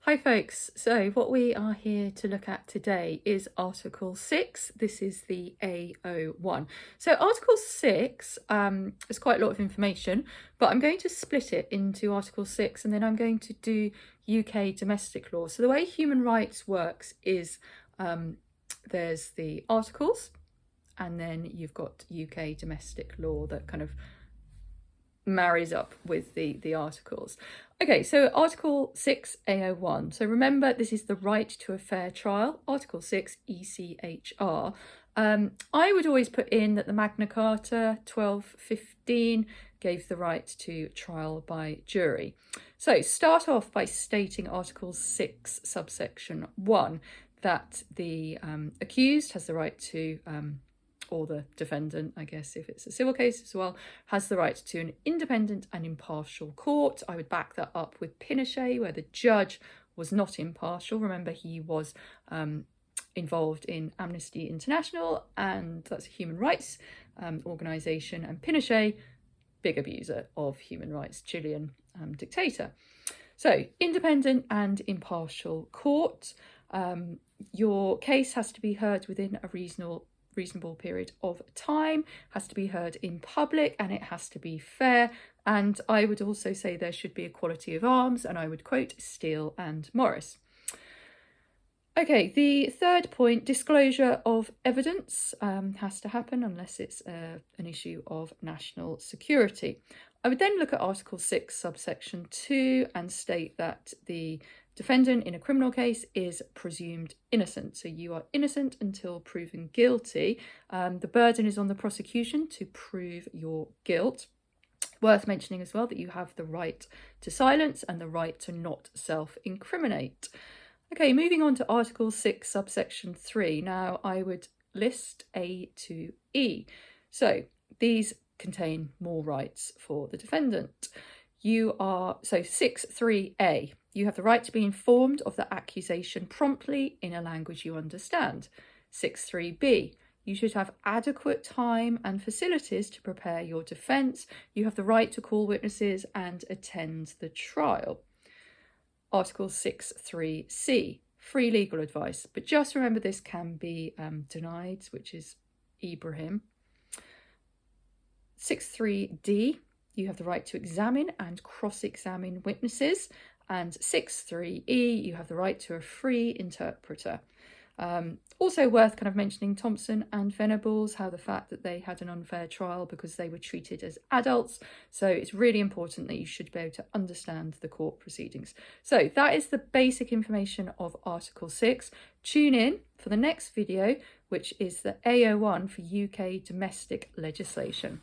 Hi folks, so what we are here to look at today is Article 6. This is the AO1. So Article 6 is quite a lot of information, but I'm going to split it into Article 6 and then I'm going to do UK domestic law. So the way human rights works is there's the articles and then you've got UK domestic law that kind of marries up with the articles. Okay, so Article 6 AO1. So remember, this is the right to a fair trial. Article 6 ECHR. I would always put in that the Magna Carta 1215 gave the right to trial by jury. So start off by stating Article 6 subsection 1 that the accused has the right to or the defendant, I guess, if it's a civil case as well, has the right to an independent and impartial court. I would back that up with Pinochet, where the judge was not impartial. Remember, he was involved in Amnesty International, and that's a human rights organisation, and Pinochet, big abuser of human rights, Chilean dictator. So, independent and impartial court. Your case has to be heard within a reasonable period of time, has to be heard in public, and it has to be fair. And I would also say there should be equality of arms, and I would quote Steele and Morris. Okay, the third point, disclosure of evidence has to happen unless it's an issue of national security. I would then look at Article 6 subsection 2 and state that the defendant in a criminal case is presumed innocent. So you are innocent until proven guilty. The burden is on the prosecution to prove your guilt. Worth mentioning as well that you have the right to silence and the right to not self-incriminate. Okay, moving on to Article 6 subsection 3. Now I would list A to E. So these contain more rights for the defendant. So 6.3a, you have the right to be informed of the accusation promptly in a language you understand. 6.3b, you should have adequate time and facilities to prepare your defence. You have the right to call witnesses and attend the trial. Article 6.3c, free legal advice. But just remember this can be denied, which is Ibrahim. 6.3d, you have the right to examine and cross-examine witnesses. And 6.3e, you have the right to a free interpreter. Also worth kind of mentioning Thompson and Venables, how the fact that they had an unfair trial because they were treated as adults. So it's really important that you should be able to understand the court proceedings. So that is the basic information of Article 6. Tune in for the next video, which is the AO1 for UK domestic legislation.